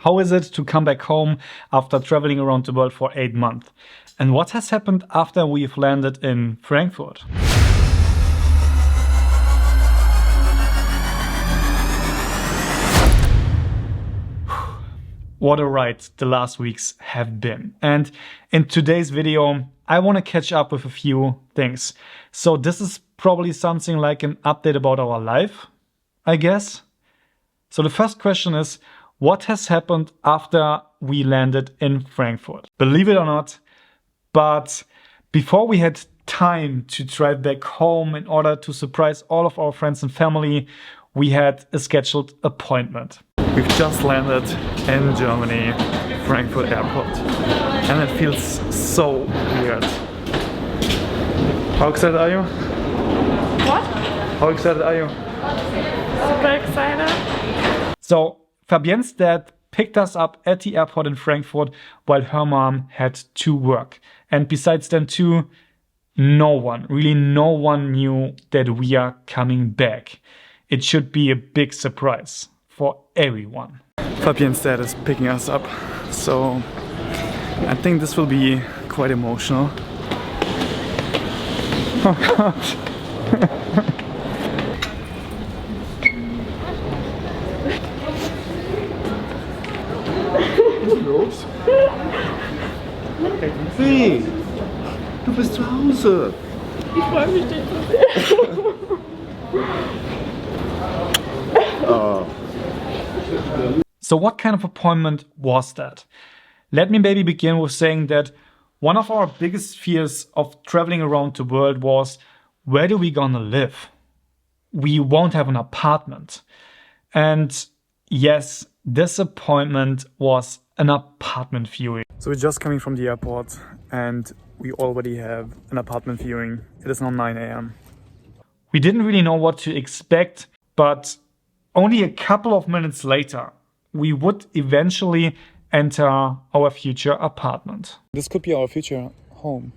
How is it to come back home after traveling around the world for 8 months? And what has happened after we've landed in Frankfurt? What a ride the last weeks have been. And in today's video, I want to catch up with a few things. So this is probably something like an update about our life, I guess. So the first question is, what has happened after we landed in Frankfurt? Believe it or not, but before we had time to drive back home in order to surprise all of our friends and family, we had a scheduled appointment. We've just landed in Germany, Frankfurt Airport, and it feels so weird. How excited are you? What? How excited are you? Super excited. So Fabienne's dad picked us up at the airport in Frankfurt while her mom had to work. And besides them two, no one knew that we are coming back. It should be a big surprise for everyone. Fabienne's dad is picking us up, so I think this will be quite emotional. Oh God. Los? Hey, du bist zu Hause. Ich freue mich, dich zu sehen. So what kind of appointment was that? Let me maybe begin with saying that one of our biggest fears of traveling around the world was, where do we gonna live? We won't have an apartment. And yes, this appointment was an apartment viewing. So we're just coming from the airport and we already have an apartment viewing. It is now 9 a.m. We didn't really know what to expect, but only a couple of minutes later, we would eventually enter our future apartment. This could be our future home.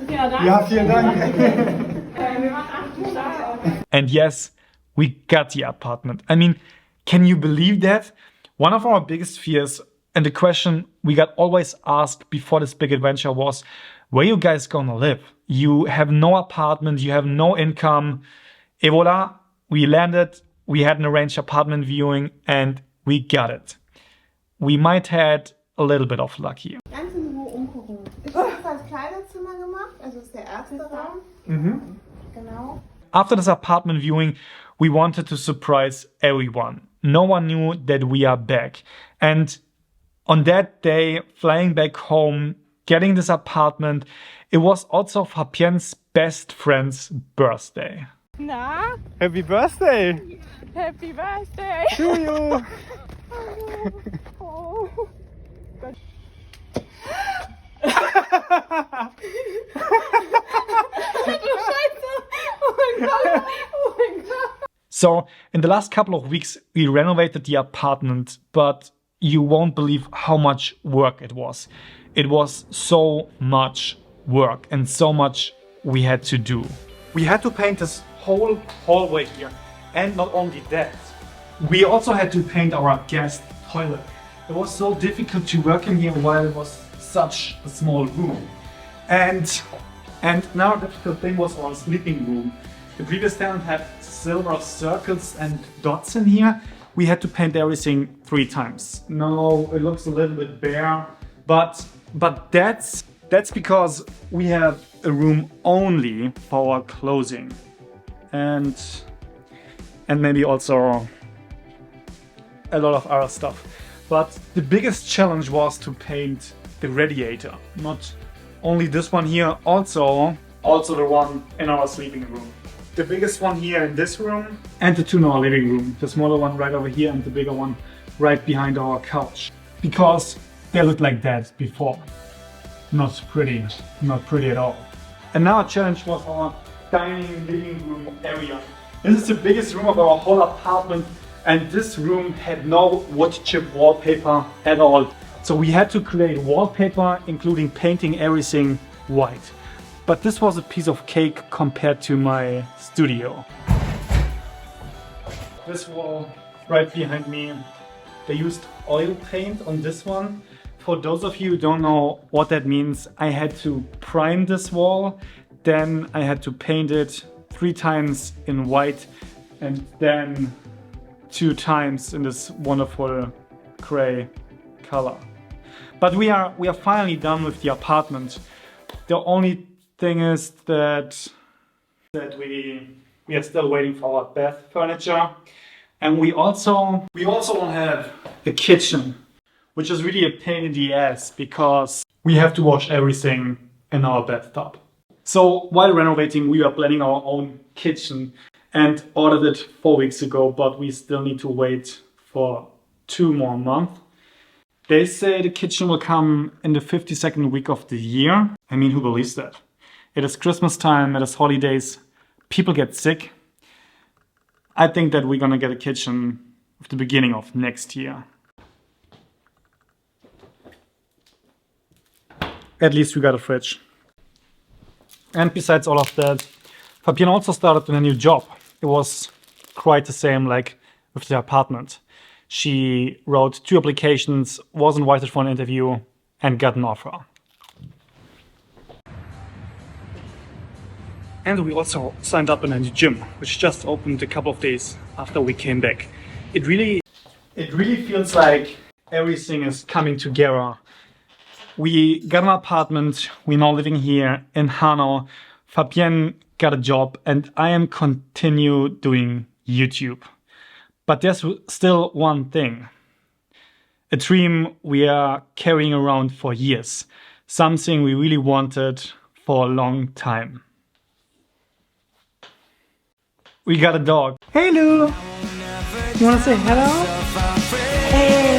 Ja, vielen Dank. And yes, we got the apartment. I mean, can you believe that? One of our biggest fears, and the question we got always asked before this big adventure was, where you guys gonna live? You have no apartment, you have no income. Et voila, we landed, we had an arranged apartment viewing, and we got it. We might had a little bit of luck here. Ganz in Ruhe umgucken. Ich habe das als Kleiderzimmer gemacht, also ist der erste Raum. Genau. After this apartment viewing, we wanted to surprise everyone. No one knew that we are back. And on that day, flying back home, getting this apartment, it was also Fabienne's best friend's birthday. Na, Happy birthday! happy birthday. To you! Oh. So, in the last couple of weeks, we renovated the apartment, but you won't believe how much work it was. It was so much work and so much we had to do. We had to paint this whole hallway here. And not only that, we also had to paint our guest toilet. It was so difficult to work in here while it was such a small room. And another difficult thing was our sleeping room. The previous tenant had silver circles and dots in here. We had to paint everything 3 times. Now it looks a little bit bare, but that's because we have a room only for our clothing and maybe also a lot of other stuff. But the biggest challenge was to paint the radiator. Not only this one here, also the one in our sleeping room. The biggest one here in this room and the 2 in our living room. The smaller one right over here and the bigger one right behind our couch. Because they looked like that before. Not pretty at all. Another challenge was our dining living room area. This is the biggest room of our whole apartment, and this room had no wood chip wallpaper at all. So we had to create wallpaper, including painting everything white. but this was a piece of cake compared to my studio. This wall right behind me, they used oil paint on this one. For those of you who don't know what that means, I had to prime this wall, then I had to paint it 3 times in white and then 2 times in this wonderful gray color. But we are finally done with the apartment. The only thing is that we are still waiting for our bath furniture, and we also want to have a kitchen, which is really a pain in the ass because we have to wash everything in our bathtub. So while renovating, we are planning our own kitchen and ordered it 4 weeks ago, but we still need to wait for 2 more months. They say the kitchen will come in the 52nd week of the year. I mean, who believes that? It is Christmas time, it is holidays, people get sick. I think that we're gonna get a kitchen at the beginning of next year. At least we got a fridge. And besides all of that, Fabienne also started in a new job. It was quite the same like with the apartment. She wrote 2 applications, was invited for an interview and got an offer. And we also signed up in a new gym, which just opened a couple of days after we came back. It really feels like everything is coming together. We got an apartment, we're now living here in Hanau. Fabienne got a job and I am continue doing YouTube. But there's still one thing. A dream we are carrying around for years. Something we really wanted for a long time. We got a dog. Hey Lou! You wanna say hello? Hey!